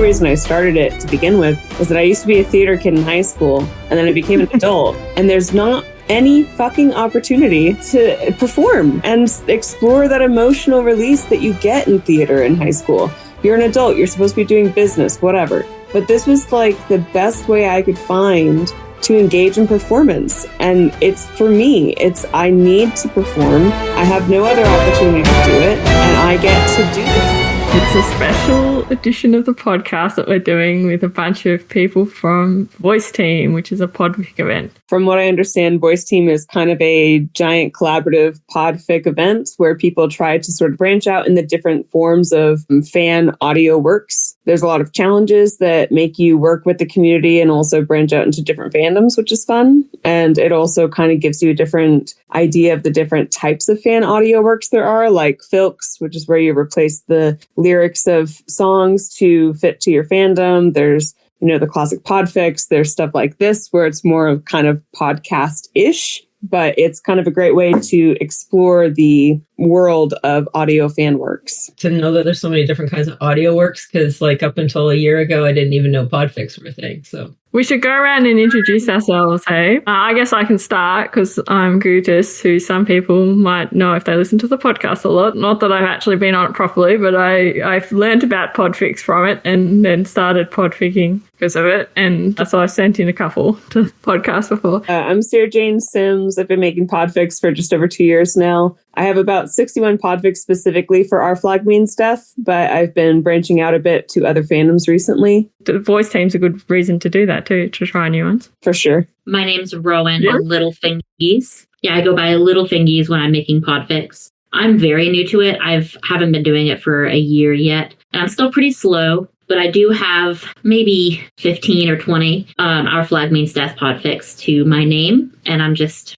reason I started it to begin with was that I used to be a theater kid in high school, and then I became an adult, and there's not any fucking opportunity to perform and explore that emotional release that you get in theater in high school. You're an adult, you're supposed to be doing business, whatever. But this was like the best way I could find to engage in performance. And it's, for me, I need to perform. I have no other opportunity to do it, and I get to do this. It's a special edition of the podcast that we're doing with a bunch of people from Voice Team, which is a Podfic event. From what I understand, Voice Team is kind of a giant collaborative Podfic event where people try to sort of branch out in the different forms of fan audio works. There's a lot of challenges that make you work with the community and also branch out into different fandoms, which is fun. And it also kind of gives you a different idea of the different types of fan audio works there are, like filks, which is where you replace the lyrics of songs to fit to your fandom. There's, the classic podfics. There's stuff like this where it's more of kind of podcast-ish, but it's kind of a great way to explore the world of audio fan works. To know that there's so many different kinds of audio works, because like up until a year ago, I didn't even know podfics were a thing. So we should go around and introduce ourselves, hey? I guess I can start because I'm Gutis, who some people might know if they listen to the podcast a lot. Not that I've actually been on it properly, but I've learned about podfics from it and then started podficking because of it. And so I've sent in a couple to the podcast before. I'm SierraJaneSims. I've been making podfics for just over 2 years now. I have about 61 podfics specifically for Our Flag Means Death, but I've been branching out a bit to other fandoms recently. The Voice Team's a good reason to do that too, to try new ones. For sure. My name's Rowan, littlefingies. Yeah, I go by littlefingies when I'm making podfics. I'm very new to it. I haven't been doing it for a year yet, and I'm still pretty slow. But I do have maybe 15 or 20 Our Flag Means Death podfics to my name. And I'm just,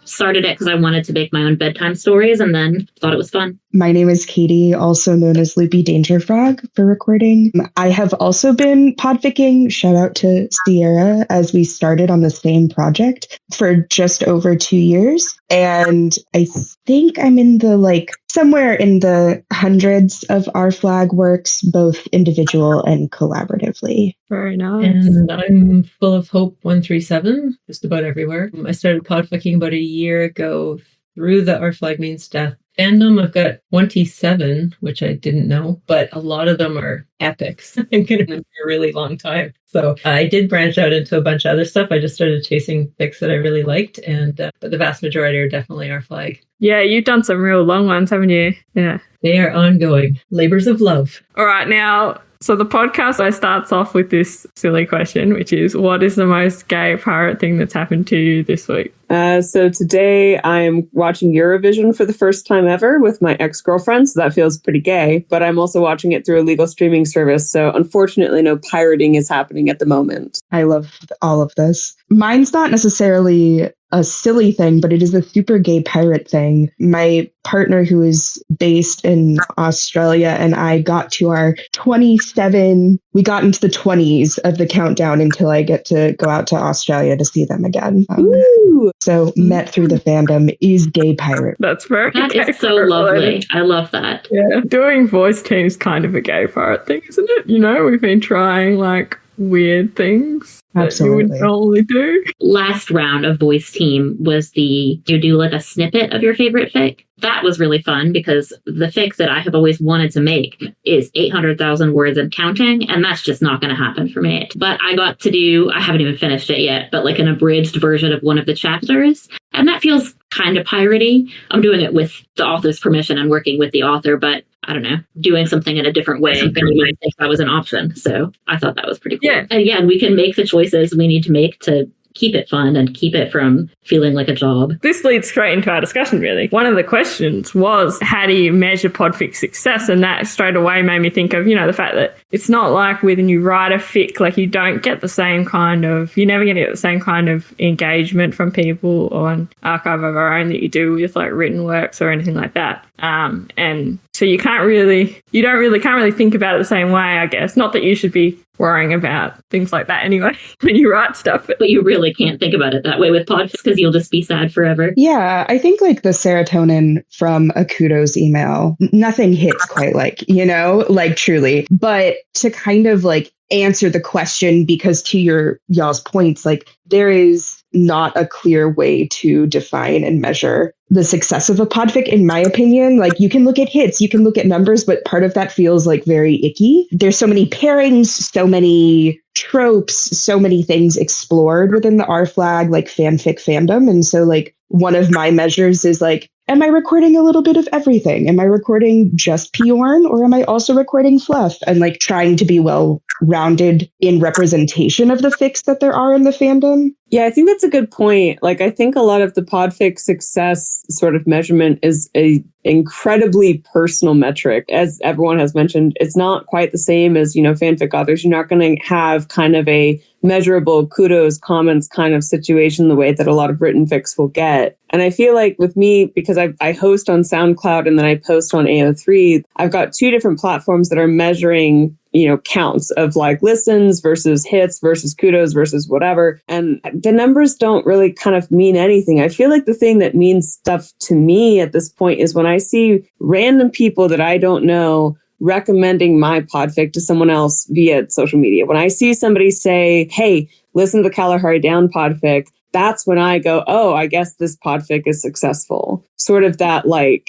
started it because I wanted to make my own bedtime stories and then thought it was fun. My name is Katie, also known as LoopyDangerFrog for recording. I have also been podficking, shout out to Sierra, as we started on the same project for just over 2 years. And I think I'm in somewhere in the hundreds of Our Flag works, both individual and collaboratively. Very nice. And I'm full of hope 137, just about everywhere. I started podficking about a year ago through the Our Flag Means Death fandom. I've got 27, which I didn't know, but a lot of them are epics. I'm going to be a really long time. So I did branch out into a bunch of other stuff. I just started chasing fics that I really liked, and but the vast majority are definitely Our Flag. Yeah, you've done some real long ones, haven't you? Yeah. They are ongoing labors of love. All right, now, so the podcast starts off with this silly question, which is, what is the most gay pirate thing that's happened to you this week? So today I'm watching Eurovision for the first time ever with my ex-girlfriend, so that feels pretty gay. But I'm also watching it through a legal streaming service, so unfortunately no pirating is happening at the moment. I love all of this. Mine's not necessarily a silly thing, but it is a super gay pirate thing. My partner, who is based in Australia, and I got to our 27, we got into the 20s of the countdown until I get to go out to Australia to see them again. So met through the fandom is gay pirate. That's very That gay is so lovely. I love that. Yeah. Doing Voice Team is kind of a gay pirate thing, isn't it? We've been trying weird things that you would normally do. Last round of Voice Team was you do a snippet of your favorite fic. That was really fun because the fic that I have always wanted to make is 800,000 words and counting, and that's just not going to happen for me. But I got to do, I haven't even finished it yet, but an abridged version of one of the chapters, and that feels kind of piratey. I'm doing it with the author's permission and working with the author, but I don't know, doing something in a different way than you might think that was an option. So I thought that was pretty cool. Yeah. And yeah, we can make the choices we need to make to keep it fun and keep it from feeling like a job. This leads straight into our discussion, really. One of the questions was, how do you measure podfic success? And that straight away made me think of, the fact that it's not like when you write a fic, you don't get the same kind of, you're never going to get the same kind of engagement from people on Archive of Our Own that you do with written works or anything like that. And so you can't really think about it the same way, I guess. Not that you should be worrying about things like that anyway when you write stuff. But you really can't think about it that way with podcasts because you'll just be sad forever. Yeah, I think like the serotonin from a kudos email, nothing hits quite like, like truly. But to kind of like answer the question, because to y'all's points, like there is not a clear way to define and measure the success of a podfic, in my opinion. Like you can look at hits, you can look at numbers, but part of that feels like very icky. There's so many pairings, so many tropes, so many things explored within the R flag, like fanfic fandom. And so like one of my measures is like, am I recording a little bit of everything? Am I recording just Pyorn, or am I also recording fluff? And like trying to be well rounded in representation of the fics that there are in the fandom. Yeah, I think that's a good point. Like, I think a lot of the podfic success sort of measurement is a incredibly personal metric. As everyone has mentioned, it's not quite the same as, fanfic authors. You're not going to have kind of a measurable kudos comments kind of situation the way that a lot of written fics will get. And I feel like with me, because I host on SoundCloud and then I post on AO3, I've got two different platforms that are measuring counts of like listens versus hits versus kudos versus whatever. And the numbers don't really kind of mean anything. I feel like the thing that means stuff to me at this point is when I see random people that I don't know recommending my podfic to someone else via social media. When I see somebody say, hey, listen to the Kalahari Down podfic, that's when I go, oh, I guess this podfic is successful. Sort of that like,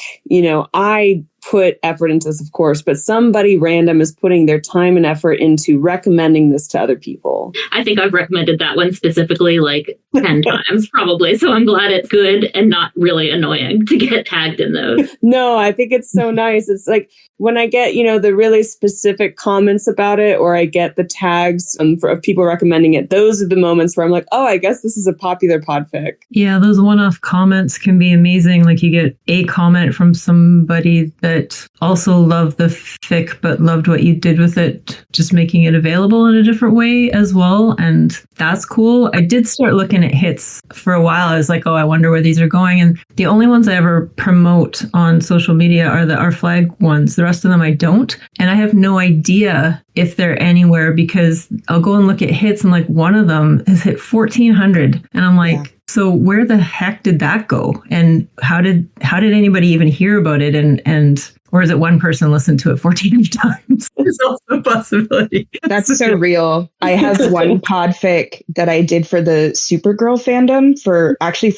I put effort into this, of course, but somebody random is putting their time and effort into recommending this to other people. I think I've recommended that one specifically like 10 times probably. So I'm glad it's good and not really annoying to get tagged in those. No, I think it's so nice. It's like when I get, the really specific comments about it, or I get the tags of people recommending it, those are the moments where I'm like, oh, I guess this is a popular podfic. Yeah, those one-off comments can be amazing. Like you get a comment from somebody that also loved the fic but loved what you did with it, just making it available in a different way as well. And that's cool. I did start looking at hits for a while. I was like, oh, I wonder where these are going. And the only ones I ever promote on social media are the R flag ones. The rest of them I don't. And I have no idea if they're anywhere, because I'll go and look at hits and like one of them has hit 1,400. And I'm like, yeah. So where the heck did that go? And how did anybody even hear about it? And or is it one person listened to it 14 times? There's also a possibility. That's so real. I have one podfic that I did for the Supergirl fandom for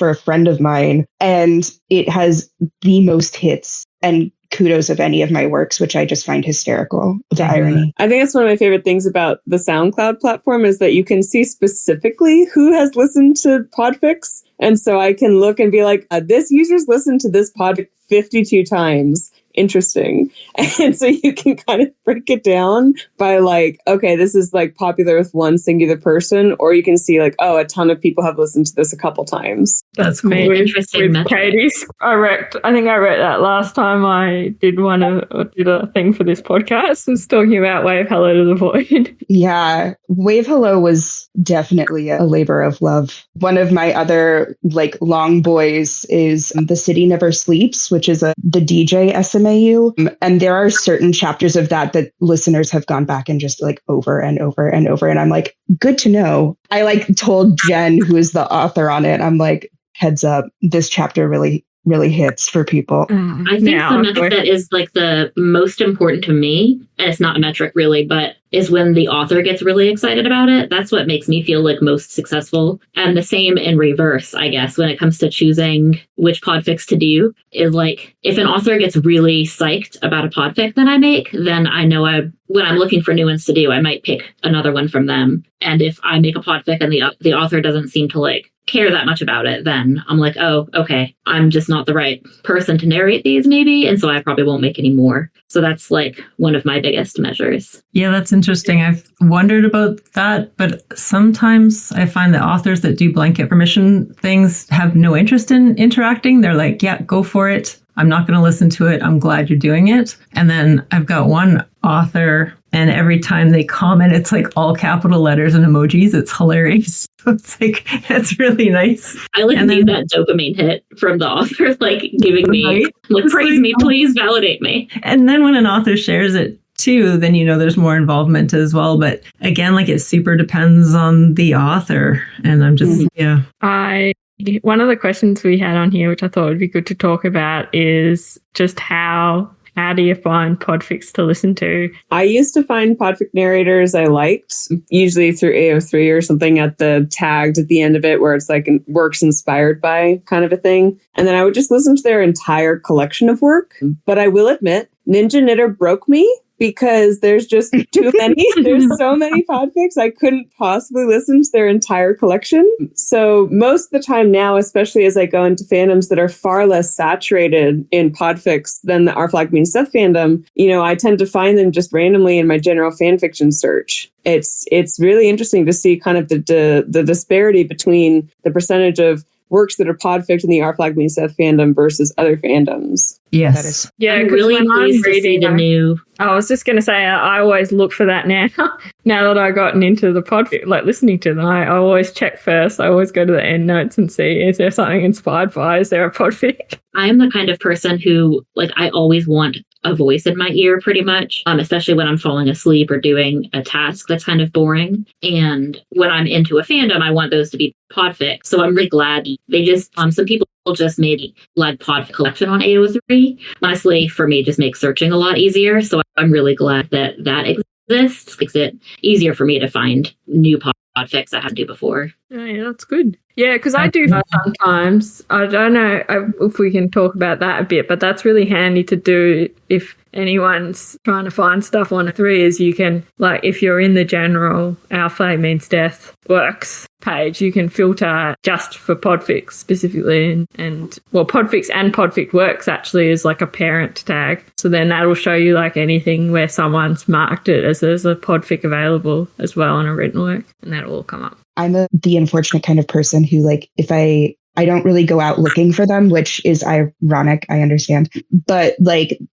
a friend of mine, and it has the most hits and kudos of any of my works, which I just find hysterical. The irony. I think that's one of my favorite things about the SoundCloud platform is that you can see specifically who has listened to podfics. And so I can look and be like, this user's listened to this podfic 52 times. Interesting. And so you can kind of break it down by like, okay, this is like popular with one singular person, or you can see like, oh, a ton of people have listened to this a couple times. That's cool. Interesting. With Katie's, I think I wrote that last time I did did a thing for this podcast. I was talking about Wave Hello to the Void. Yeah, Wave Hello was definitely a labor of love. One of my other like long boys is The City Never Sleeps, which is the DJ SMAU. And there are certain chapters of that listeners have gone back and just like over and over and over. And I'm like, good to know. I like told Jen, who is the author on it, I'm like, heads up, this chapter really hits for people. I think the metric that is like the most important to me, and it's not a metric really, but is when the author gets really excited about it. That's what makes me feel like most successful. And the same in reverse, I guess, when it comes to choosing which podfics to do, is like if an author gets really psyched about a podfic that I make, then I know when I'm looking for new ones to do, I might pick another one from them. And if I make a podfic and the author doesn't seem to like care that much about it, then I'm like, oh, okay, I'm just not the right person to narrate these maybe. And so I probably won't make any more. So that's like one of my biggest measures. Yeah, that's interesting. I've wondered about that, but sometimes I find that authors that do blanket permission things have no interest in interacting. They're like, yeah, go for it. I'm not going to listen to it. I'm glad you're doing it. And then I've got one author, and every time they comment, it's like all capital letters and emojis. It's hilarious. So it's like, it's really nice. I like need that dopamine hit from the author, like giving me, like, praise me, please validate me. And then when an author shares it too, then there's more involvement as well. But again, like, it super depends on the author. And I'm just one of the questions we had on here, which I thought would be good to talk about, is just how do you find podfics to listen to? I used to find podfic narrators I liked, usually through AO3 or something at the tagged at the end of it, where it's like works inspired by kind of a thing. And then I would just listen to their entire collection of work. But I will admit, Ninja Knitter broke me, because there's just too many. There's so many podfics. I couldn't possibly listen to their entire collection. So most of the time now, especially as I go into fandoms that are far less saturated in podfics than the Our Flag Means Death fandom, I tend to find them just randomly in my general fanfiction search. It's really interesting to see kind of the disparity between the percentage of works that are podfic in the Our Flag Means Death fandom versus other fandoms. Yes. Yeah, I'm really pleased to see the new. I was just going to say, I always look for that now. Now that I've gotten into the podfic, like listening to them, I always check first. I always go to the end notes and see, is there something inspired by? Is there a podfic? I am the kind of person who, I always want a voice in my ear pretty much, especially when I'm falling asleep or doing a task that's kind of boring. And when I'm into a fandom, I want those to be podfic. So I'm really glad they just, some people just made podfic collection on AO3. Honestly, for me, it just makes searching a lot easier. So I'm really glad that exists. Makes it easier for me to find new podfics I hadn't do before. Oh, yeah, that's good. Yeah, because I do sometimes. I don't know if we can talk about that a bit, but that's really handy to do if anyone's trying to find stuff on A3, is you can, if you're in the general Our Flag Means Death works page, you can filter just for podfics specifically. And podfics and podfic works actually is like a parent tag. So then that'll show you anything where someone's marked it as there's a podfic available as well on a written work, and that'll all come up. I'm the unfortunate kind of person who, if I don't really go out looking for them, which is ironic, I understand. But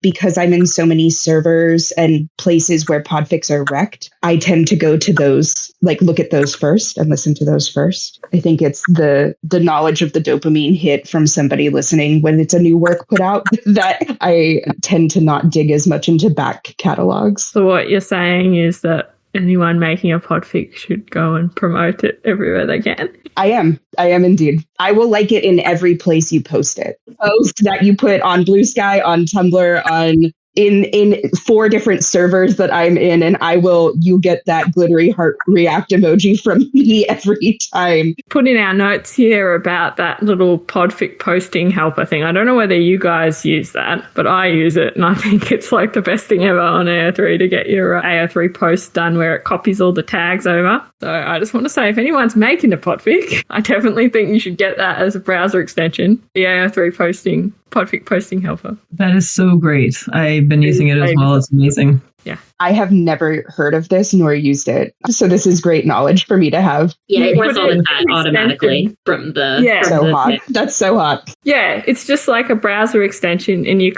because I'm in so many servers and places where podfics are wrecked, I tend to go to those, look at those first and listen to those first. I think it's the knowledge of the dopamine hit from somebody listening when it's a new work put out that I tend to not dig as much into back catalogs. So what you're saying is that anyone making a podfic should go and promote it everywhere they can. I am indeed. I will like it in every place you post it. Post that you put on Bluesky, on Tumblr, in 4 different servers that I'm in, and you'll get that glittery heart react emoji from me every time. Put in our notes here about that little podfic posting helper thing. I don't know whether you guys use that, but I use it, and I think it's the best thing ever on AO3 to get your AO3 post done where it copies all the tags over. So I just want to say, if anyone's making a podfic, I definitely think you should get that as a browser extension, the AO3 podfic posting helper. That is so great. I've been using it as well. It's amazing. Yeah. I have never heard of this nor used it. So this is great knowledge for me to have. Yeah, it works all the time automatically from the... Yeah. So hot. That's so hot. Yeah, it's just like a browser extension, and you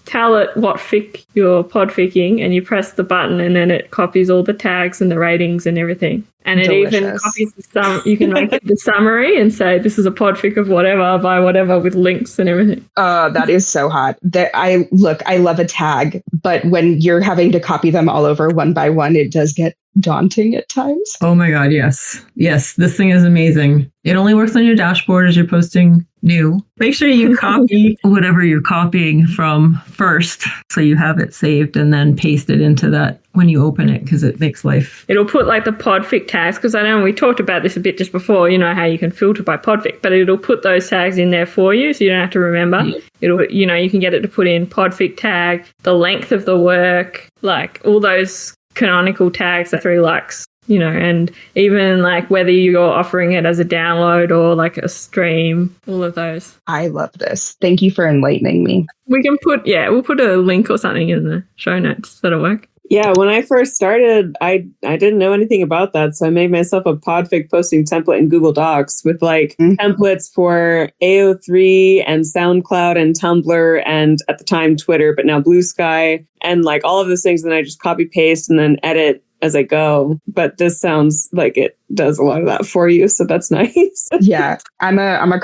tell it what fic you're podficking, and you press the button, and then it copies all the tags and the ratings and everything. And it Delicious. even copies you can make it the summary and say, this is a podfic of whatever by whatever with links and everything. That is so hot. I love a tag, but when you're having to copy them all over one by one, it does get daunting at times. Oh my God, yes. Yes, this thing is amazing. It only works on your dashboard as you're posting new. Make sure you copy whatever you're copying from first, so you have it saved, and then paste it into that when you open it, because it makes life. It'll put the podfic tags, because I know we talked about this a bit just before, how you can filter by podfic, but it'll put those tags in there for you, so you don't have to remember. Yeah. It'll, you can get it to put in podfic tag, the length of the work, all those canonical tags, the 3 likes, and even whether you're offering it as a download or a stream, all of those. I love this. Thank you for enlightening me. We can we'll put a link or something in the show notes. That'll work. Yeah, when I first started, I didn't know anything about that. So I made myself a podfic posting template in Google Docs with templates for AO3 and SoundCloud and Tumblr and at the time Twitter, but now Bluesky and all of those things. And then I just copy paste and then edit as I go. But this sounds like it does a lot of that for you. So that's nice. Yeah, I'm a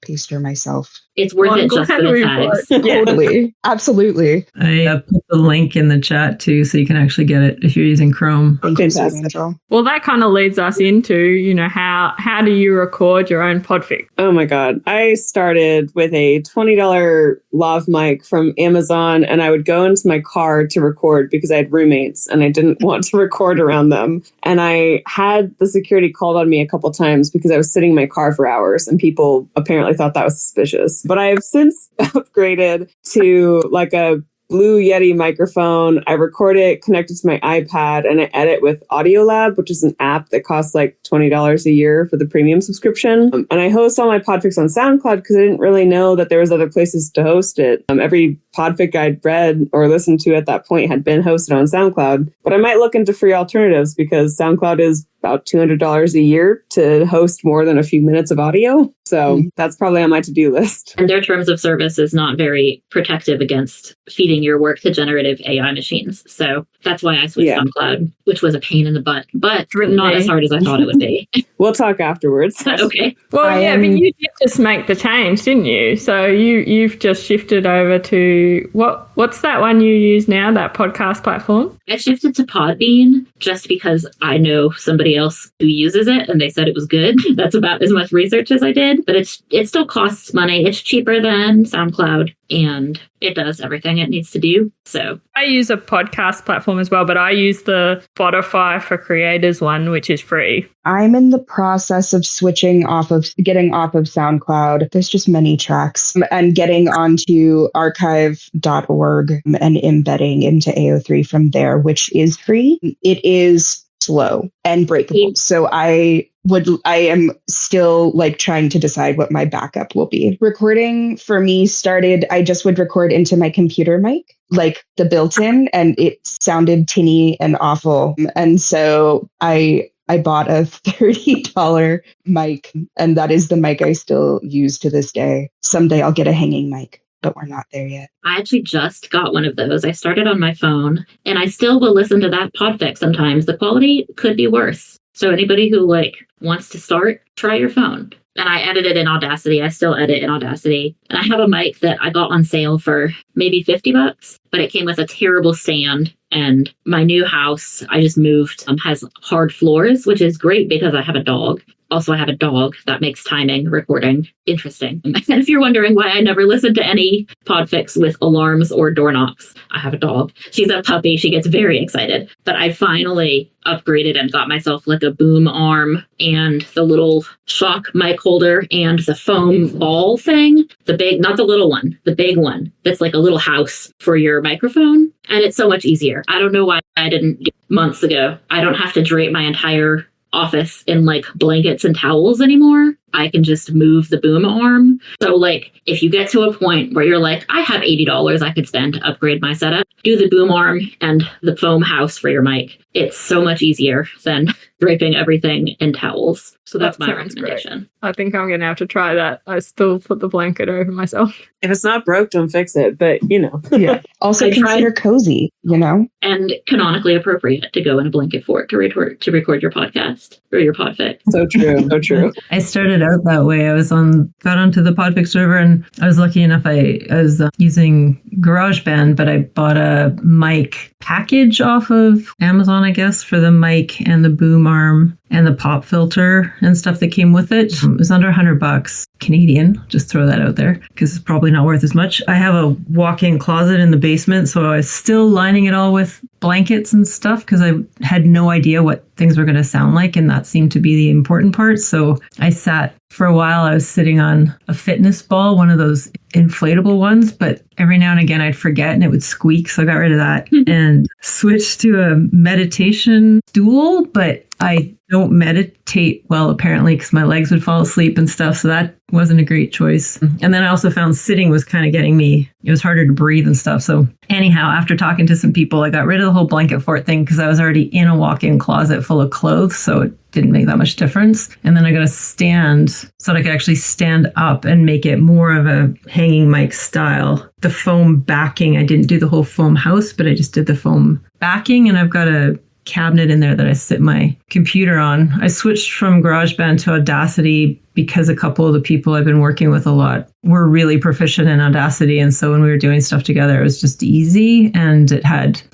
paster myself. It's worth it just for the tags. Totally. Absolutely. I put the link in the chat too, so you can actually get it if you're using Chrome. Thank you, Fantastic. Angel. Well, that kind of leads us into, how do you record your own podfic? Oh my God. I started with a $20 lav mic from Amazon, and I would go into my car to record because I had roommates and I didn't want to record around them. And I had the security called on me a couple times because I was sitting in my car for hours, and people apparently thought that was suspicious. But I have since upgraded to like a Blue Yeti microphone. I record it connected to my iPad, and I edit with Audiolab, which is an app that costs like $20 a year for the premium subscription. And I host all my podfics on SoundCloud because I didn't really know that there was other places to host it. Every podfic I'd read or listened to at that point had been hosted on SoundCloud. But I might look into free alternatives because SoundCloud is about $200 a year to host more than a few minutes of audio. So that's probably on my to-do list. And their terms of service is not very protective against feeding your work to generative AI machines. So that's why I switched SoundCloud, which was a pain in the butt, but not as hard as I thought it would be. We'll talk afterwards. Okay. Well, but you did just make the change, didn't you? So you've just shifted over to what's that one you use now, that podcast platform? I shifted to Podbean just because I know somebody else who uses it and they said it was good. That's about as much research as I did, but it still costs money. It's cheaper than SoundCloud and it does everything it needs to do. So I use a podcast platform as well, but I use the Spotify for Creators one, which is free. I'm in the process of getting off of SoundCloud. There's just many tracks, and getting onto archive.org and embedding into AO3 from there, which is free. It is slow and breakable. So I am still like trying to decide what my backup will be. Recording for me started, I just would record into my computer mic, like the built-in, and it sounded tinny and awful. And so I bought a $30 mic, and that is the mic I still use to this day. Someday I'll get a hanging mic, but we're not there yet. I actually just got one of those. I started on my phone, and I still will listen to that podfic sometimes. The quality could be worse. So anybody who wants to start, try your phone. And I edited in Audacity. I still edit in Audacity. And I have a mic that I got on sale for maybe $50, but it came with a terrible stand. And my new house, I just moved, has hard floors, which is great because I have a dog. Also, I have a dog. That makes timing, recording interesting. And if you're wondering why I never listen to any podfics with alarms or door knocks, I have a dog. She's a puppy. She gets very excited. But I finally upgraded and got myself like a boom arm and the little shock mic holder and the foam ball thing. The big, not the little one, the big one that's like a little house for your microphone. And it's so much easier. I don't know why I didn't do it months ago. I don't have to drape my entire office in blankets and towels anymore. I can just move the boom arm. So if you get to a point where you're like, I have $80 I could spend to upgrade my setup, do the boom arm and the foam house for your mic. It's so much easier than draping everything in towels. So that's my recommendation. Great. I think I'm going to have to try that. I still put the blanket over myself. If it's not broke, don't fix it. But, Yeah. Also consider cozy, And canonically appropriate to go in a blanket fort to record your podcast or your podfic. So true. So true. I started out that way. I got onto the Podfic server, and I was lucky enough. I was using GarageBand, but I bought a mic package off of Amazon, I guess, for the mic and the boom arm and the pop filter and stuff that came with it. It was under $100 Canadian. Just throw that out there because it's probably not worth as much. I have a walk-in closet in the basement, so I was still lining it all with blankets and stuff because I had no idea what things were going to sound like, and that seemed to be the important part. So I sat for a while. I was sitting on a fitness ball, one of those inflatable ones, but every now and again I'd forget and it would squeak, so I got rid of that and switched to a meditation stool. But I don't meditate well, apparently, because my legs would fall asleep and stuff, so that wasn't a great choice. And then I also found sitting was kind of getting me, it was harder to breathe and stuff. So anyhow, after talking to some people, I got rid of the whole blanket fort thing because I was already in a walk-in closet full of clothes, so it didn't make that much difference. And then I got a stand so that I could actually stand up and make it more of a hanging mic style. The foam backing, I didn't do the whole foam house, but I just did the foam backing, and I've got a cabinet in there that I sit my computer on. I switched from GarageBand to Audacity because a couple of the people I've been working with a lot were really proficient in Audacity. And so when we were doing stuff together, it was just easy. And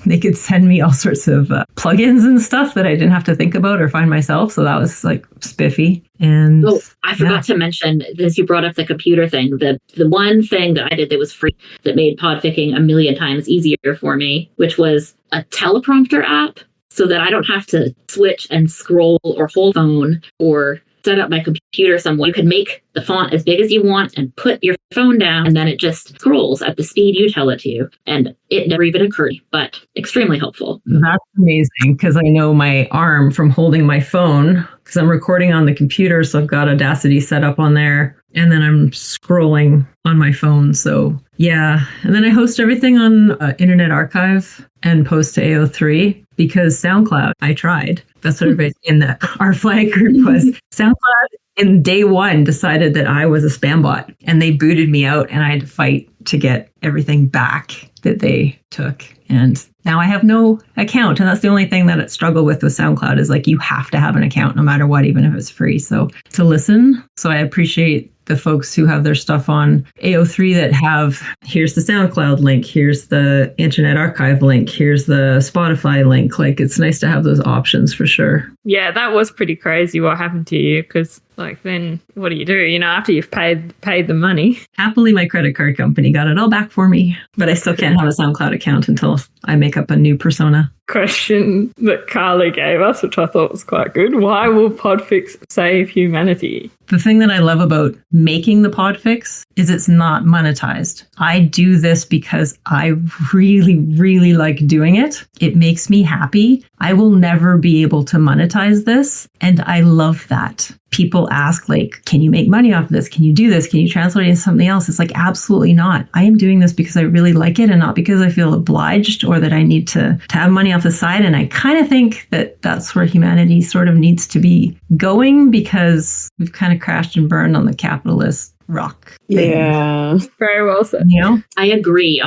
they could send me all sorts of plugins and stuff that I didn't have to think about or find myself. So that was like spiffy. And I forgot to mention, as you brought up the computer thing, the one thing that I did that was free that made podficking a million times easier for me, which was a teleprompter app, so that I don't have to switch and scroll or hold phone or set up my computer somewhere. You can make the font as big as you want and put your phone down, and then it just scrolls at the speed you tell it to. And it never even occurred, but extremely helpful. That's amazing, because I know my arm from holding my phone, because I'm recording on the computer, so I've got Audacity set up on there, and then I'm scrolling on my phone. So yeah, and then I host everything on Internet Archive and post to AO3, because SoundCloud, I tried. That's what everybody in our flag group was. SoundCloud in day one decided that I was a spam bot, and they booted me out, and I had to fight to get everything back that they took. And now I have no account. And that's the only thing that I struggle with SoundCloud is like, you have to have an account no matter what, even if it's free. So to listen. So I appreciate the folks who have their stuff on AO3 that have, here's the SoundCloud link, here's the Internet Archive link, here's the Spotify link. Like, it's nice to have those options for sure. Yeah, that was pretty crazy what happened to you, because like, then what do? You know, after you've paid the money. Happily, my credit card company got it all back for me, but I still can't have a SoundCloud account until I make up a new persona. Question that Carly gave us, which I thought was quite good. Why will Podfic save humanity? The thing that I love about making the Podfics is it's not monetized. I do this because I really, really like doing it. It makes me happy. I will never be able to monetize this. And I love that. People ask, like, can you make money off of this? Can you do this? Can you translate it into something else? It's like, absolutely not. I am doing this because I really like it and not because I feel obliged or that I need to have money off the side. And I kind of think that that's where humanity sort of needs to be going, because we've kind of crashed and burned on the capitalist rock thing. Yeah. Very well said. You know? I agree.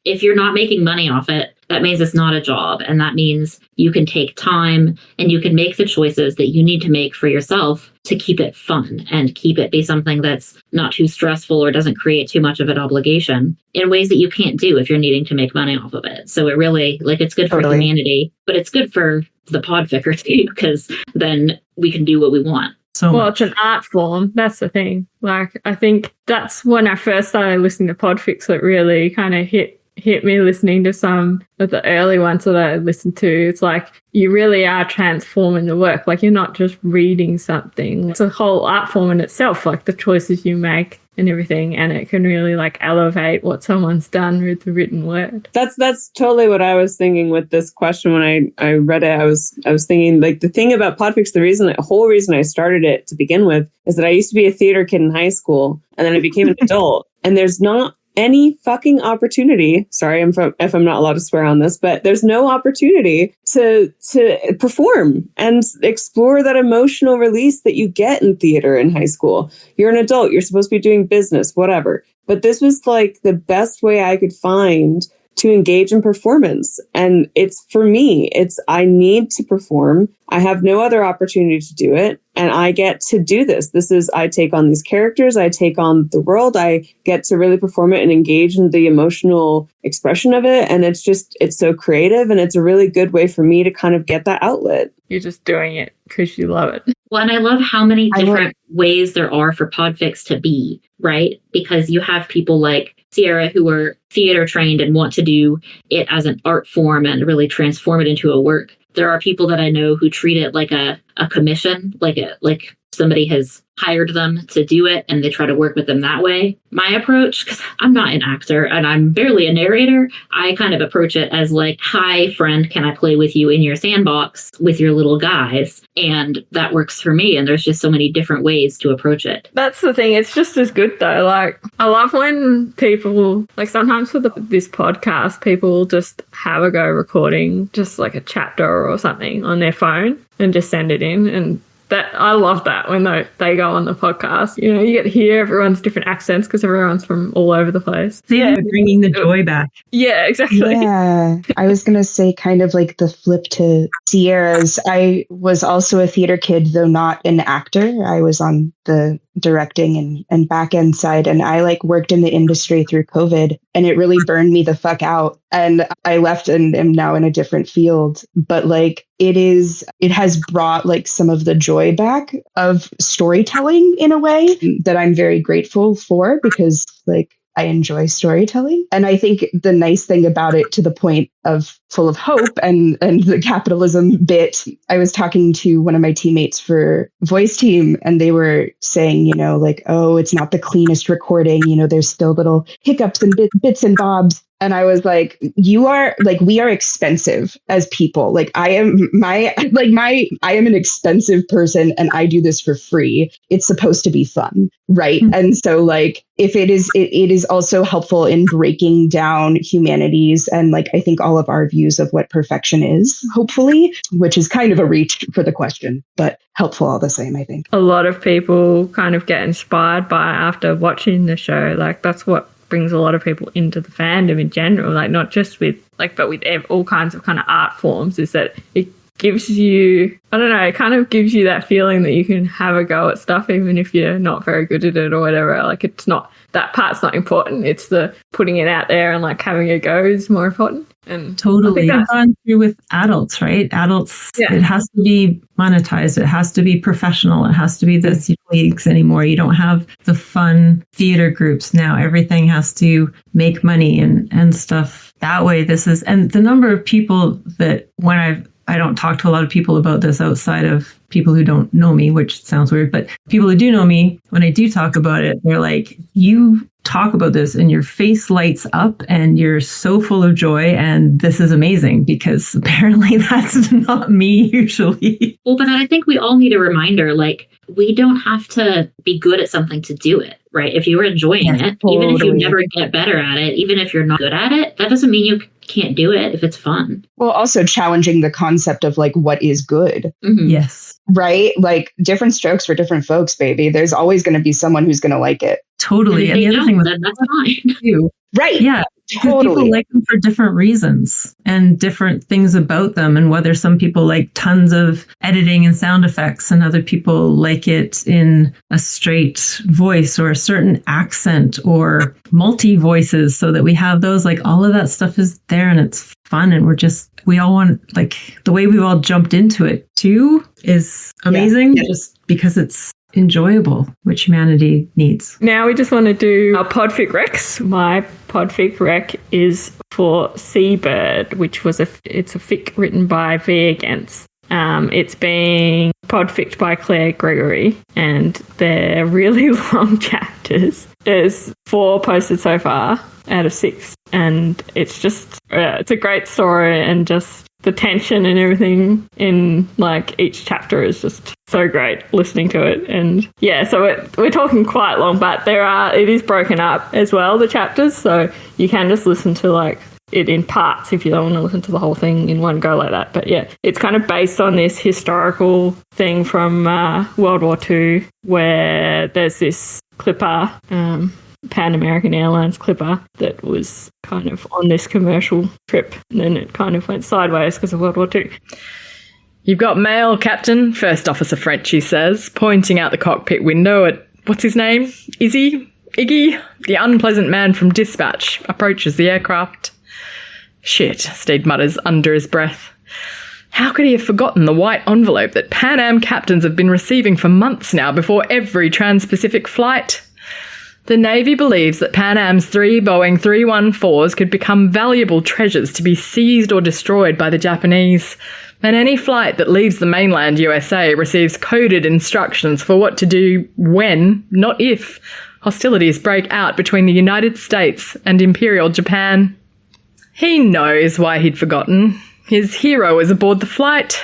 If you're not making money off it, that means it's not a job. And that means you can take time and you can make the choices that you need to make for yourself to keep it fun and keep it be something that's not too stressful or doesn't create too much of an obligation in ways that you can't do if you're needing to make money off of it. So it really, like, it's good for humanity, but it's good for the podficker too, because then we can do what we want. It's an art form. That's the thing. Like, I think that's when I first started listening to Podfics that really kind of hit me, listening to some of the early ones that I listened to. It's like, you really are transforming the work. Like, you're not just reading something. It's a whole art form in itself, like the choices you make and everything, and it can really like elevate what someone's done with the written word. That's totally what I was thinking with this question when I read it. I was thinking, like, the thing about Podfics, the whole reason I started it to begin with is that I used to be a theater kid in high school, and then I became an adult, and there's not any fucking opportunity. Sorry, if I'm not allowed to swear on this, but there's no opportunity to perform and explore that emotional release that you get in theater in high school. You're an adult. You're supposed to be doing business, whatever. But this was like the best way I could find to engage in performance. And it's, for me, I need to perform. I have no other opportunity to do it. And I get to do this. I take on these characters. I take on the world. I get to really perform it and engage in the emotional expression of it. And it's so creative. And it's a really good way for me to kind of get that outlet. You're just doing it because you love it. Well, and I love how many different ways there are for podfics to be, right? Because you have people like Sierra who are theater trained and want to do it as an art form and really transform it into a work. There are people that I know who treat it like a commission, like somebody has hired them to do it and they try to work with them that way. My approach, because I'm not an actor and I'm barely a narrator, I kind of approach it as like, hi, friend, can I play with you in your sandbox with your little guys? And that works for me. And there's just so many different ways to approach it. That's the thing. It's just as good, though. Like, I love when people, like, sometimes for this podcast, people will just have a go recording just like a chapter or something on their phone and just send it in. And that I love that when they go on the podcast. You know, you get to hear everyone's different accents because everyone's from all over the place. Yeah, bringing the joy back. Yeah, exactly. Yeah, I was going to say kind of like the flip to Sierra's. I was also a theater kid, though not an actor. I was on the directing and back end side, and I like worked in the industry through COVID, and it really burned me the fuck out. And I left and am now in a different field. But like it has brought like some of the joy back of storytelling in a way that I'm very grateful for, because like I enjoy storytelling. And I think the nice thing about it, to the point of full of hope and the capitalism bit, I was talking to one of my teammates for voice team, and they were saying, you know, like, oh, it's not the cleanest recording. You know, there's still little hiccups and bits and bobs. And I was like, we are expensive as people. Like I am an expensive person, and I do this for free. It's supposed to be fun. Right. Mm-hmm. And so like, if it is also helpful in breaking down humanities and like, I think all of our views of what perfection is, hopefully, which is kind of a reach for the question, but helpful all the same, I think. A lot of people kind of get inspired by after watching the show. Like that's what brings a lot of people into the fandom in general, like not just with like, but with all kinds of kind of art forms, is that it gives you, I don't know, it kind of gives you that feeling that you can have a go at stuff even if you're not very good at it or whatever. Like it's not, that part's not important. It's the putting it out there and like having a go is more important. And totally. I've gone through with adults, right? Adults, yeah. It has to be monetized. It has to be professional. It has to be the leagues anymore. You don't have the fun theater groups now. Everything has to make money and stuff that way. And the number of people that when I don't talk to a lot of people about this outside of people who don't know me, which sounds weird, but people who do know me, when I do talk about it, they're like, you talk about this and your face lights up and you're so full of joy and this is amazing, because apparently that's not me usually. Well, but I think we all need a reminder, like, we don't have to be good at something to do it, right? If you're enjoying it, totally. Even if you never get better at it, even if you're not good at it, that doesn't mean you can't do it if it's fun. Well, also challenging the concept of like, what is good? Mm-hmm. Yes. Right? Like different strokes for different folks, baby. There's always going to be someone who's going to like it. Totally. And the other thing with that's fine. Too. Right. Yeah. Because people like them for different reasons and different things about them, and whether some people like tons of editing and sound effects and other people like it in a straight voice or a certain accent or multi voices, so that we have those, like all of that stuff is there and it's fun, and we all want, like the way we've all jumped into it too is amazing. Yeah. Just because it's enjoyable, which humanity needs. Now we just want to do our podfic recs. My podfic rec is for Seabird, which was it's a fic written by V Against. It's being podficked by Claire Gregory, and they're really long chapters. There's 4 posted so far out of 6, and it's just it's a great story, and just the tension and everything in like each chapter is just so great listening to it. And yeah, so we're talking quite long, but it is broken up as well, the chapters, so you can just listen to like it in parts if you don't want to listen to the whole thing in one go like that. But yeah, it's kind of based on this historical thing from World War II, where there's this clipper, Pan American Airlines clipper, that was kind of on this commercial trip, and then it kind of went sideways because of World War II. You've got mail, Captain, First Officer Frenchy says, pointing out the cockpit window at, what's his name? Iggy? The unpleasant man from Dispatch approaches the aircraft. Shit, Steed mutters under his breath. How could he have forgotten the white envelope that Pan Am captains have been receiving for months now before every Trans-Pacific flight? The Navy believes that Pan Am's 3 Boeing 314s could become valuable treasures to be seized or destroyed by the Japanese, and any flight that leaves the mainland USA receives coded instructions for what to do when, not if, hostilities break out between the United States and Imperial Japan. He knows why he'd forgotten. His hero is aboard the flight.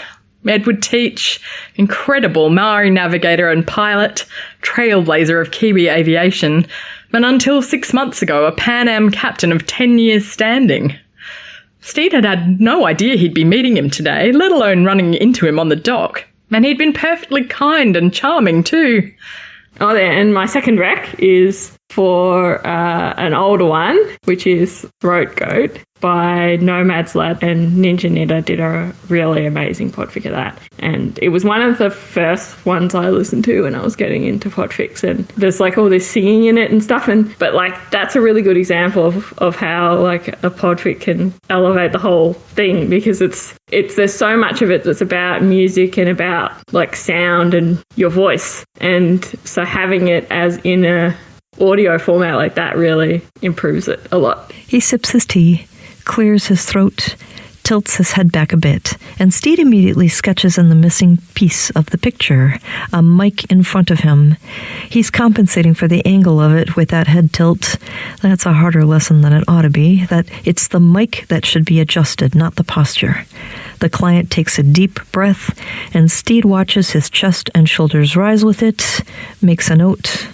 Edward Teach, incredible Maori navigator and pilot, trailblazer of Kiwi aviation, and until 6 months ago a Pan Am captain of 10 years standing. Steed had no idea he'd be meeting him today, let alone running into him on the dock. And he'd been perfectly kind and charming too. Oh, yeah, and my second rec is for an older one, which is Throat Goat by Nomad's Lad, and Ninja Knitter did a really amazing podfic of that. And it was one of the first ones I listened to when I was getting into podfics, and there's like all this singing in it and stuff, but like that's a really good example of how like a podfic can elevate the whole thing, because it's there's so much of it that's about music and about like sound and your voice, and so having it as in a audio format like that really improves it a lot. He sips his tea, clears his throat, tilts his head back a bit, and Steed immediately sketches in the missing piece of the picture, a mic in front of him. He's compensating for the angle of it with that head tilt. That's a harder lesson than it ought to be, that it's the mic that should be adjusted, not the posture. The client takes a deep breath, and Steed watches his chest and shoulders rise with it, makes a note.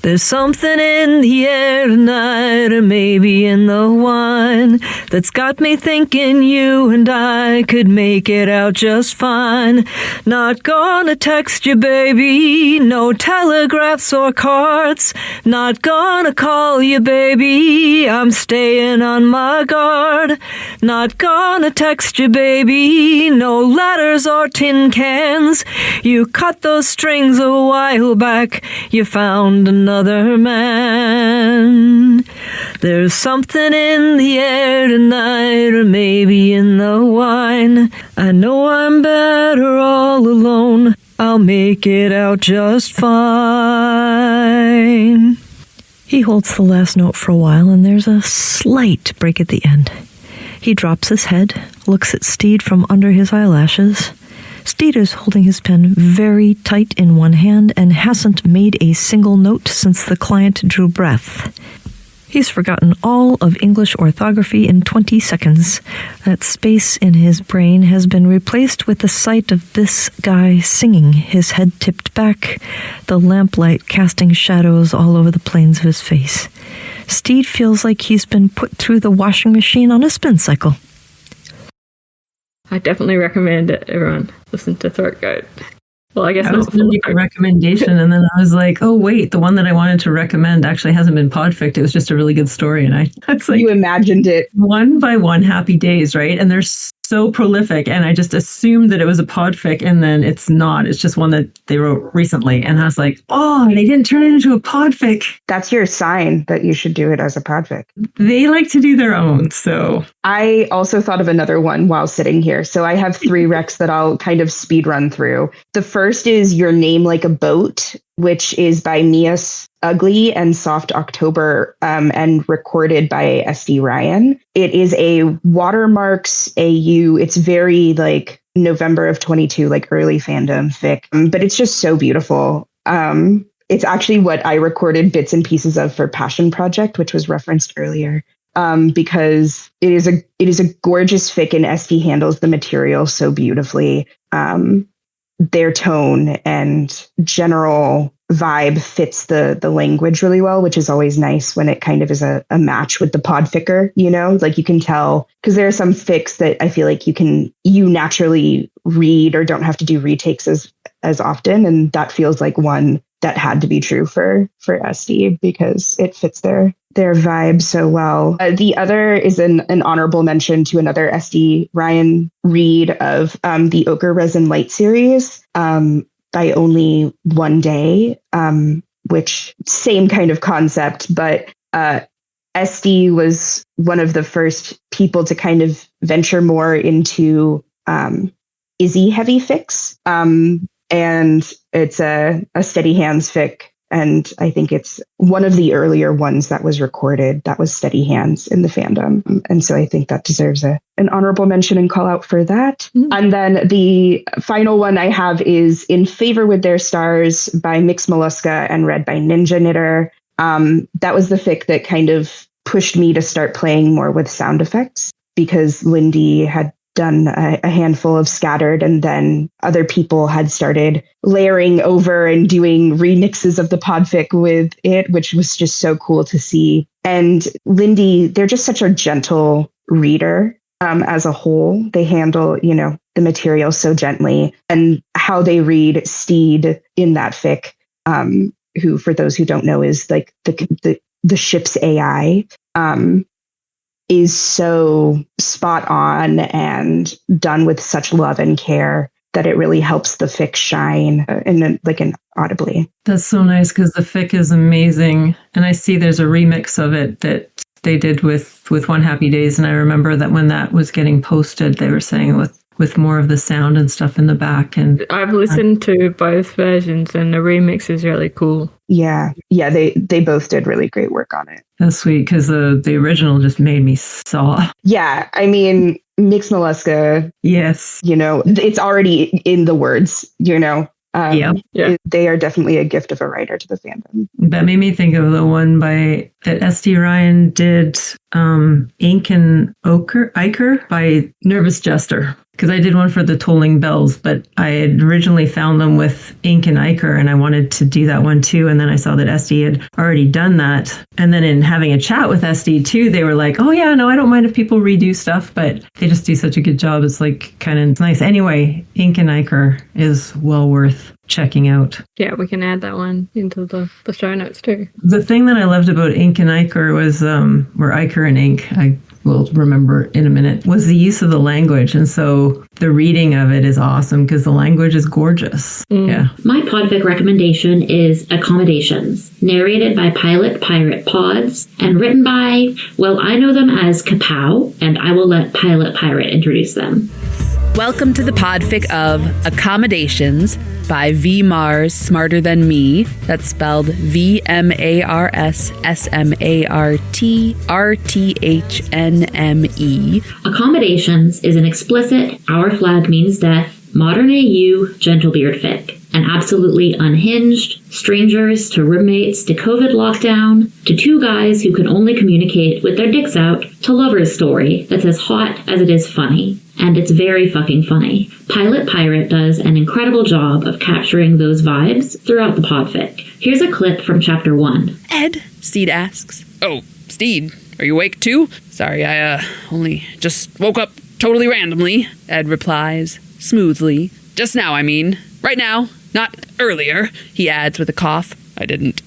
There's something in the air tonight, or maybe in the wine, that's got me thinking you and I could make it out just fine. Not gonna text you, baby, no telegraphs or cards. Not gonna call you, baby, I'm staying on my guard. Not gonna text you, baby, no letters or tin cans. You cut those strings a while back, you found another man. There's something in the air tonight, or maybe in the wine. I know I'm better all alone, I'll make it out just fine. He holds the last note for a while, and there's a slight break at the end. He drops his head, looks at Steed from under his eyelashes. Steed is holding his pen very tight in one hand and hasn't made a single note since the client drew breath. He's forgotten all of English orthography in 20 seconds. That space in his brain has been replaced with the sight of this guy singing, his head tipped back, the lamplight casting shadows all over the planes of his face. Steed feels like he's been put through the washing machine on a spin cycle. I definitely recommend it, everyone. Listen to Throat Goat. Well, I guess I was going to give a recommendation, and then I was like, oh, wait, the one that I wanted to recommend actually hasn't been podfic. It was just a really good story. And that's like, You imagined it. One by One Happy Days, right? And they're so prolific, and I just assumed that it was a podfic, and then it's not. It's just one that they wrote recently. And I was like, oh, they didn't turn it into a podfic. That's your sign that you should do it as a podfic. They like to do their own, so. I also thought of another one while sitting here. So I have 3 recs that I'll kind of speed run through. The first is Your Name Like a Boat, which is by Mia Ugly and Soft October, and recorded by SD Ryan. It is a Watermarks AU. It's very like November of 22, like early fandom fic, but it's just so beautiful. It's actually what I recorded bits and pieces of for Passion Project, which was referenced earlier. Because it is a gorgeous fic, and SD handles the material so beautifully. Their tone and general vibe fits the language really well, which is always nice when it kind of is a match with the podficker, you know, like you can tell, because there are some fics that I feel like you naturally read or don't have to do retakes as often. And that feels like one that had to be true for SD because it fits their vibe so well. The other is an honorable mention to another SD Ryan read of the Ochre Resin Light series by Only One Day, which same kind of concept, but SD was one of the first people to kind of venture more into Izzy heavy fics. And it's a steady hands fic. And I think it's one of the earlier ones that was recorded that was steady hands in the fandom. And so I think that deserves an honorable mention and call out for that. Mm-hmm. And then the final one I have is In Favor with Their Stars by Mix Mollusca and read by Ninja Knitter. That was the fic that kind of pushed me to start playing more with sound effects because Lindy had done a handful of Scattered, and then other people had started layering over and doing remixes of the podfic with it, which was just so cool to see. And Lindy, they're just such a gentle reader. as a whole. They handle, the material so gently, and how they read Steed in that fic, who, for those who don't know, is like the ship's AI, is so spot on and done with such love and care that it really helps the fic shine in audibly. That's so nice, because the fic is amazing. And I see there's a remix of it that they did with One Happy Days. And I remember that when that was getting posted, they were saying with more of the sound and stuff in the back. And I've listened to both versions, and the remix is really cool. Yeah, they both did really great work on it. That's sweet, because the original just made me sob. Yeah, I mean, Mix Mollusca, Yes. it's already in the words, Yeah. They are definitely a gift of a writer to the fandom. That made me think of the one that S.D. Ryan did, Ink and Ichor by Nervous Jester. Because I did one for the Tolling Bells, but I had originally found them with Ink and Ichor, and I wanted to do that one too. And then I saw that SD had already done that. And then in having a chat with SD too, they were like, oh yeah, no, I don't mind if people redo stuff, but they just do such a good job. It's like kind of nice. Anyway, Ink and Ichor is well worth checking out. Yeah, we can add that one into the show notes too. The thing that I loved about Ink and Ichor was, or Ichor and Ink, I will remember in a minute, was the use of the language. And so the reading of it is awesome because the language is gorgeous. Yeah. My podfic recommendation is Accommodations, narrated by Pilot Pirate Pods and written by, well, I know them as Kapow, and I will let Pilot Pirate introduce them. Welcome to the podfic of Accommodations by V. Mars Smarter Than Me. That's spelled VMARSSMARTRTHNME. Accommodations is an explicit Our Flag Means Death, modern AU Gentlebeard fic. An absolutely unhinged, strangers to roommates to COVID lockdown, to two guys who can only communicate with their dicks out, to lovers story that's as hot as it is funny. And it's very fucking funny. Pilot Pirate does an incredible job of capturing those vibes throughout the podfic. Here's a clip from chapter 1. Ed, Steed asks. Oh, Steed, are you awake too? Sorry, I only just woke up totally randomly, Ed replies, smoothly. Just now, I mean. Right now. Not earlier, he adds with a cough. I didn't,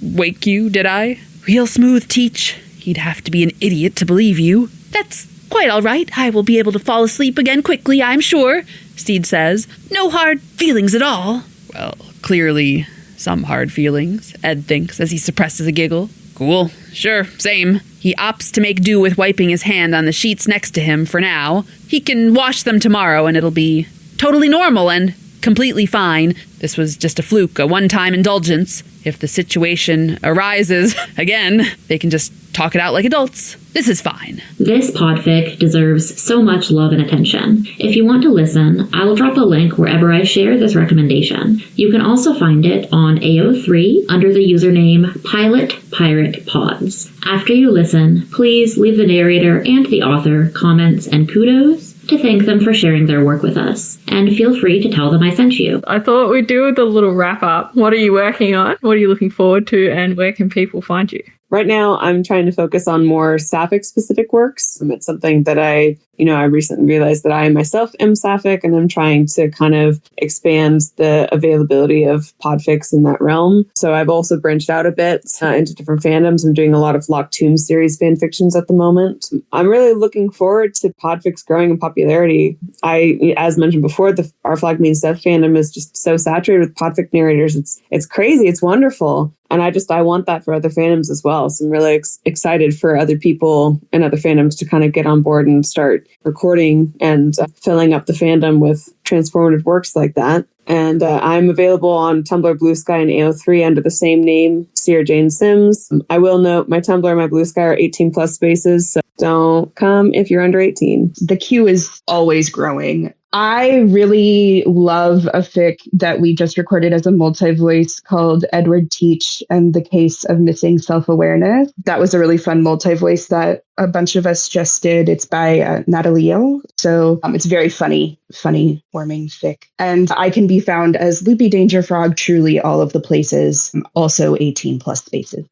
wake you, did I? Real smooth, Teach. He'd have to be an idiot to believe you. That's quite all right. I will be able to fall asleep again quickly, I'm sure, Steed says. No hard feelings at all. Well, clearly some hard feelings, Ed thinks as he suppresses a giggle. Cool, sure, same. He opts to make do with wiping his hand on the sheets next to him for now. He can wash them tomorrow and it'll be totally normal and completely fine. This was just a fluke, a one-time indulgence. If the situation arises again, they can just talk it out like adults. This is fine. This podfic deserves so much love and attention. If you want to listen, I will drop a link wherever I share this recommendation. You can also find it on AO3 under the username Pilot Pirate Pods. After you listen, please leave the narrator and the author comments and kudos to thank them for sharing their work with us. And feel free to tell them I sent you. I thought we'd do the little wrap up. What are you working on? What are you looking forward to? And where can people find you? Right now, I'm trying to focus on more Sapphic-specific works. It's something that I recently realized that I myself am Sapphic, and I'm trying to kind of expand the availability of podfics in that realm. So I've also branched out a bit into different fandoms. I'm doing a lot of Locked Tomb series fanfictions at the moment. I'm really looking forward to podfics growing in popularity. As mentioned before, the Our Flag Means Death fandom is just so saturated with podfic narrators. It's crazy. It's wonderful. And I want that for other fandoms as well. So I'm really excited for other people and other fandoms to kind of get on board and start recording and filling up the fandom with transformative works like that. And I'm available on Tumblr, Bluesky, and AO3 under the same name, SierraJaneSims. I will note my Tumblr and my Bluesky are 18 plus spaces, so don't come if you're under 18. The queue is always growing. I really love a fic that we just recorded as a multi-voice called Edward Teach and the Case of Missing Self-Awareness. That was a really fun multi-voice that a bunch of us just did. It's by Natalie. So it's very funny, warming fic. And I can be found as LoopyDangerFrog, truly all of the places, also 18 plus spaces.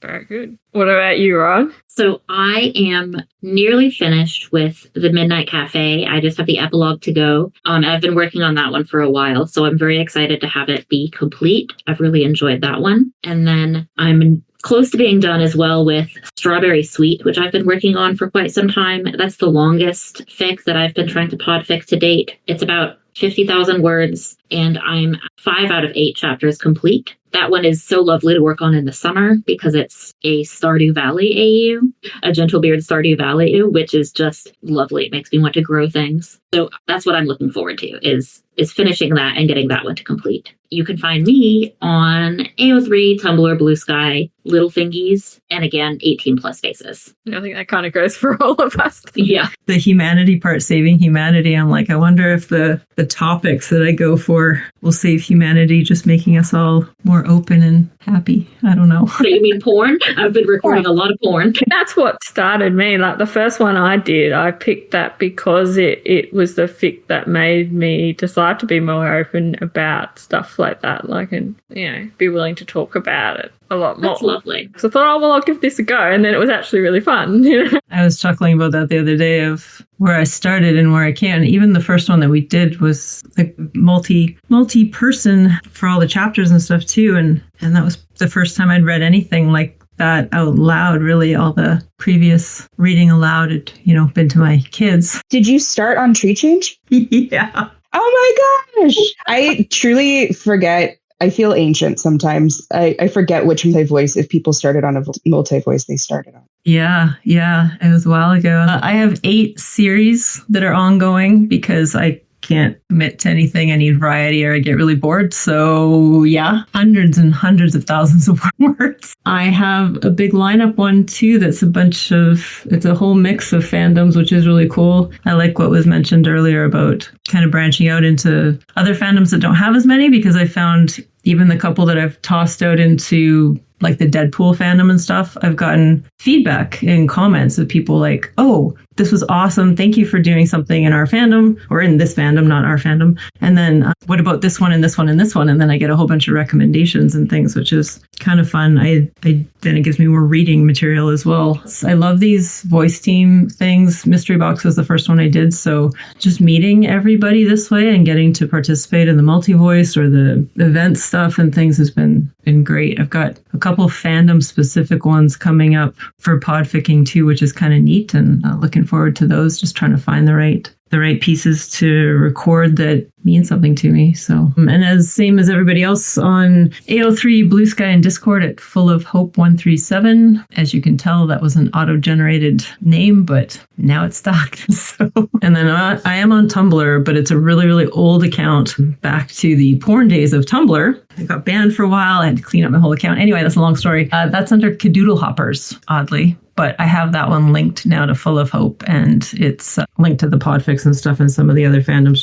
Very good. What about you, Ron? So I am nearly finished with The Midnight Cafe. I just have the epilogue to go. I've been working on that one for a while, so I'm very excited to have it be complete. I've really enjoyed that one. And then I'm close to being done as well with Strawberry Sweet, which I've been working on for quite some time. That's the longest fic that I've been trying to podfic to date. It's about 50,000 words, and I'm 5 out of 8 chapters complete. That one is so lovely to work on in the summer because it's a Stardew Valley AU, a Gentlebeard Stardew Valley AU, which is just lovely. It makes me want to grow things. So that's what I'm looking forward to is finishing that and getting that one to complete. You can find me on AO3, Tumblr, Bluesky, littlefingies, and again, 18 plus spaces. I think that kind of goes for all of us. Yeah. The humanity part, saving humanity, I'm like, I wonder if the topics that I go for will save humanity, just making us all more open and happy. I don't know. So you mean porn? I've been recording a lot of porn. That's what started me. Like the first one I did, I picked that because it was the fic that made me decide to be more open about stuff like that. Like, and, you know, be willing to talk about it a lot more. That's lovely. So I thought, oh, well, I'll give this a go. And then it was actually really fun. You know? I was chuckling about that the other day of where I started and where I can. Even the first one that we did was like multi-person for all the chapters and stuff too. And that was the first time I'd read anything like that out loud. Really, all the previous reading aloud had, been to my kids. Did you start on Tree Change? Yeah. Oh my gosh. I truly forget. I feel ancient sometimes. I forget which multi-voice, if people started on a multi-voice they started on. Yeah. It was a while ago. I have 8 series that are ongoing because I can't commit to anything. I need variety or I get really bored. So yeah, hundreds and hundreds of thousands of words. I have a big lineup one too that's it's a whole mix of fandoms, which is really cool. I like what was mentioned earlier about kind of branching out into other fandoms that don't have as many, because I found even the couple that I've tossed out into like the Deadpool fandom and stuff, I've gotten feedback in comments of people like, oh, this was awesome. Thank you for doing something in our fandom, or in this fandom, not our fandom. And then what about this one and this one and this one? And then I get a whole bunch of recommendations and things, which is kind of fun. Then it gives me more reading material as well. I love these voice team things. Mystery Box was the first one I did. So just meeting everybody this way and getting to participate in the multi-voice or the event stuff and things has been great. I've got a couple of fandom specific ones coming up for podficking too, which is kind of neat, and looking forward to those, just trying to find the right pieces to record that mean something to me. So, and same as everybody else on AO3, Bluesky, and Discord at Full of Hope 137. As you can tell, that was an auto-generated name, but now it's stuck. So, and then I am on Tumblr, but it's a really, really old account back to the porn days of Tumblr. I got banned for a while. I had to clean up my whole account. Anyway, that's a long story. That's under Cadoodle Hoppers, oddly. But I have that one linked now to Full of Hope, and it's linked to the Podfics and stuff and some of the other fandoms.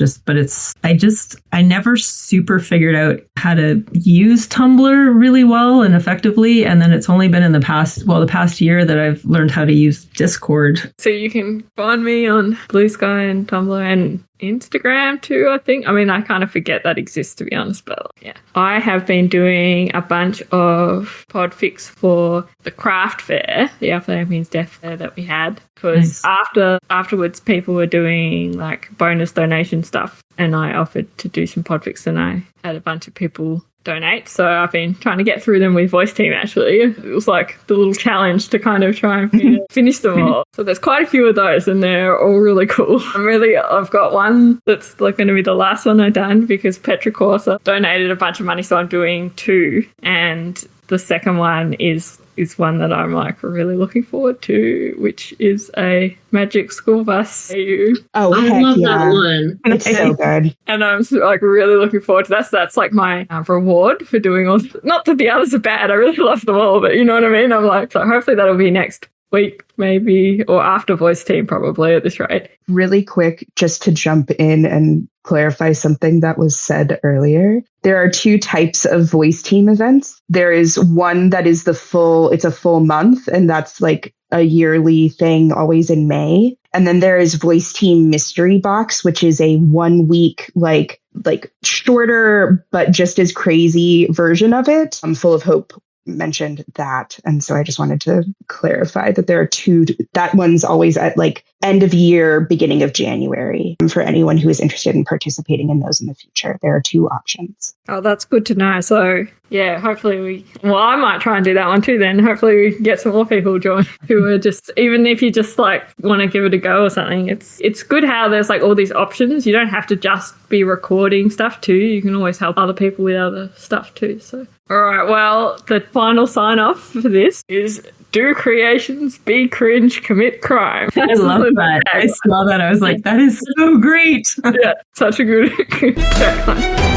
I never super figured out how to use Tumblr really well and effectively. And then it's only been in the past year that I've learned how to use Discord. So you can find me on Bluesky and Tumblr and Instagram too, I think. I mean, I kind of forget that exists, to be honest, but yeah. I have been doing a bunch of podfics for the craft fair, the Alpha Means Death fair that we had, because afterwards people were doing like bonus donation stuff, and I offered to do some podfics, and I had a bunch of people donate. So I've been trying to get through them with voice team, actually. It was like the little challenge to kind of try and finish them all. So there's quite a few of those, and they're all really cool. I've got one that's like going to be the last one I've done, because Petricorsa donated a bunch of money, so I'm doing 2. And the second one is one that I'm like really looking forward to, which is a Magic School Bus AU. Oh, I love that one. It's so good. And I'm like really looking forward to that. So that's like my reward for doing all. Not that the others are bad. I really love them all, but you know what I mean? I'm like, so hopefully that'll be next week maybe, or after voice team probably at this rate. Really quick, just to jump in and clarify something that was said earlier. There are 2 types of voice team events. There is one that is it's a full month, and that's like a yearly thing, always in May. And then there is voice team mystery box, which is a 1 week, like shorter, but just as crazy version of it. Full of Hope mentioned that. And so I just wanted to clarify that there are two, that one's always at like end of year, beginning of January for anyone who is interested in participating in those in the future. There are two options. Oh, that's good to know. So, yeah, hopefully I might try and do that one too then. Hopefully we get some more people join who are just, even if you just like want to give it a go or something, it's good how there's like all these options. You don't have to just be recording stuff too. You can always help other people with other stuff too. So, all right, well, the final sign off for this is do creations, be cringe, commit crime. I love that. I saw that. I was like, that is so great. Yeah, such a good tagline.